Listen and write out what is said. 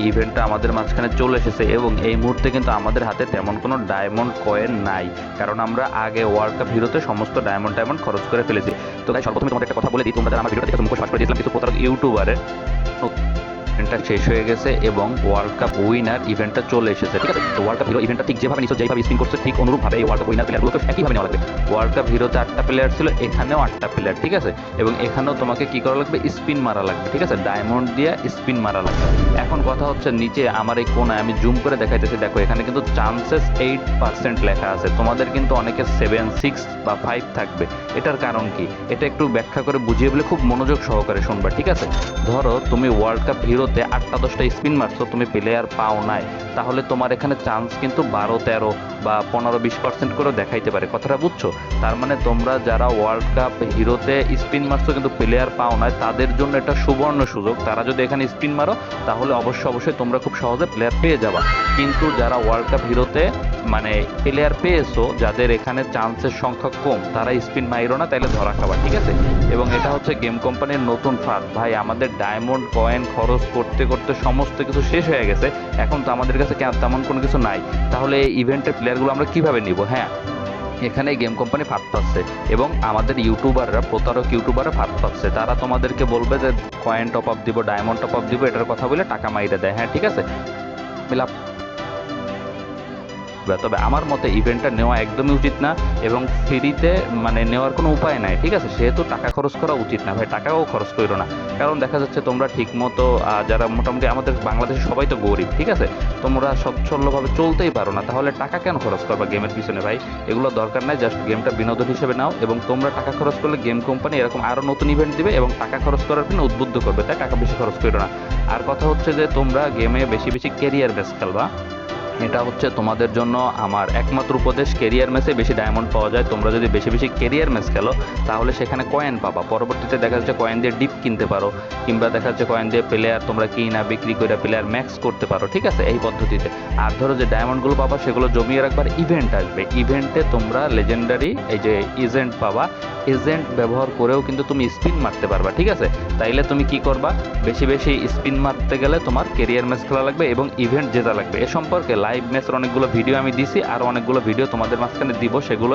ইভেন্টটা আমাদের মাঝখানে চলে এসেছে এবং এই মুহূর্তে কিন্তু আমাদের হাতে তেমন কোনো ডায়মন্ড কয়েন নাই, কারণ আমরা আগে ওয়ার্ল্ড কাপ হিরোতে সমস্ত ডায়মন্ড খরচ করে ফেলেছি। তো তাই সর্বপ্রথমে তোমাদের একটা কথা বলে দিই, তোমরা যারা আমার ভিডিওটা দেখে মুখোশ ফাঁস করে দিয়েছিলাম কিছু প্রতারক ইউটিউবারের ইভেন্টটা শেষ হয়ে গেছে এবং ওয়ার্ল্ড কাপ উইনার ইভেন্টটা চলে এসেছে, ঠিক আছে। তো ওয়ার্ল্ড কাপ হিরো ইভেন্টটা ঠিক যেভাবে নিশ্চয় যেভাবে স্পিন করছে ঠিক অনুরূপভাবে এই ওয়ার্ল্ড কাপ উইনার প্লেয়ারগুলোকে একইভাবে নেওয়া লাগবে। ওয়ার্ল্ড কাপ হিরোতে 8টা প্লেয়ার ছিল, এখানেও 8টা প্লেয়ার, ঠিক আছে। এবং এখানেও তোমাকে কি করা লাগবে, স্পিন মারা লাগবে, ঠিক আছে, ডায়মন্ড দিয়ে স্পিন মারা লাগবে। এখন কথা হচ্ছে নিচে আমার এই কোনায় আমি জুম করে দেখাইতেছি, দেখো এখানে কিন্তু চান্সেস 8% লেখা আছে। তোমাদের কিন্তু অনেকে 7, 6 বা 5 থাকবে। এটার কারণ কি, এটা একটু ব্যাখ্যা করে বুঝিয়ে বলে খুব মনোযোগ সহকারে শুনবা, ঠিক আছে। ধরো তুমি ওয়ার্ল্ড কাপ হিরোতে 8টা 10টা স্পিন মারছো, তুমি প্লেয়ার পাও নাই, তাহলে তোমার এখানে চান্স কিন্তু 12, 13 বা 15-20% করে দেখাইতে পারে। কথাটা বুঝছো? তার মানে তোমরা যারা ওয়ার্ল্ড কাপ হিরোতে স্পিন মারছো কিন্তু প্লেয়ার পাও নাই, তাদের জন্য এটা সুবর্ণ সুযোগ। তারা যদি এখানে স্পিন মারো তাহলে অবশ্যই তোমরা খুব সহজে প্লেয়ার পেয়ে যাবা। কিন্তু যারা ওয়ার্ল্ড কাপ হিরোতে মানে প্লেয়ার পেয়েছো, যাদের এখানে চান্সের সংখ্যা কম, তারা স্পিন মাইরো না, তাইলে ধরা খাবা, ঠিক আছে। এবং এটা হচ্ছে গেম কোম্পানির নতুন ফাঁদ। ভাই আমাদের ডায়মন্ড কয়েন খরচ করতে করতে সমস্ত কিছু শেষ হয়ে গেছে, এখন তো আমাদের কাছে তেমন কোনো কিছু নাই, তাহলে এই ইভেন্টের প্লেয়ারগুলো আমরা কিভাবে নিব? হ্যাঁ, এখানে গেম কোম্পানি ফাঁদ পাচ্ছে এবং আমাদের ইউটিউবাররা, প্রতারক ইউটিউবাররা ফাঁদ পাচ্ছে। তারা তোমাদেরকে বলবে যে কয়েন টপ আপ দিব, ডায়মন্ড টপ আপ দিব, এটার কথা বলে টাকা মাইরে দেয়। হ্যাঁ ঠিক আছে, মিলাপ। তবে আমার মতে ইভেন্টটা নেওয়া একদমই উচিত না এবং ফ্রিতে মানে নেওয়ার কোনো উপায় নাই, ঠিক আছে। সেহেতু টাকা খরচ করা উচিত না ভাই, টাকাও খরচ করো না। কারণ দেখা যাচ্ছে তোমরা ঠিক মতো যারা মোটামুটি আমাদের বাংলাদেশে সবাই তো গরিব, ঠিক আছে, তোমরা সচ্ছলভাবে চলতেই পারো না, তাহলে টাকা কেন খরচ করবা গেমের পিছনে? ভাই এগুলো দরকার নাই, জাস্ট গেমটা বিনোদন হিসেবে নাও। এবং তোমরা টাকা খরচ করলে গেম কোম্পানি এরকম আরও নতুন ইভেন্ট দিবে এবং টাকা খরচ করার জন্য উদ্বুদ্ধ করবে, তাই টাকা বেশি খরচ করো না। আর কথা হচ্ছে যে তোমরা গেমে বেশি বেশি ক্যারিয়ার বেস খেলবা, এটা হচ্ছে তোমাদের জন্য আমার একমাত্র উপদেশ। ক্যারিয়ার ম্যাচে বেশি ডায়মন্ড পাওয়া যায়, তোমরা যদি বেশি বেশি ক্যারিয়ার ম্যাচ খেলো তাহলে সেখানে কয়েন পাবা। পরবর্তীতে দেখা যাচ্ছে কয়েন দিয়ে ডিপ কিনতে পারো, কিংবা দেখা যাচ্ছে কয়েন দিয়ে প্লেয়ার তোমরা কিনা বিক্রি করে প্লেয়ার ম্যাক্স করতে পারো, ঠিক আছে, এই পদ্ধতিতে। আর ধরো যে ডায়মন্ডগুলো পাবা সেগুলো জমিয়ে রাখবার, ইভেন্ট আসবে, ইভেন্টে তোমরা লেজেন্ডারি এই যে এজেন্ট পাবা, এজেন্ট ব্যবহার করেও কিন্তু তুমি স্পিন মারতে পারবা, ঠিক আছে। তাইলে তুমি কি করবা, বেশি বেশি স্পিন মারতে গেলে তোমার ক্যারিয়ার ম্যাচ খেলা লাগবে এবং ইভেন্ট জেতা লাগবে। এ সম্পর্কে লাইভ ম্যাচের অনেকগুলো ভিডিও আমি দিছি, আর অনেকগুলো ভিডিও তোমাদের মাঝখানে দিব, সেগুলো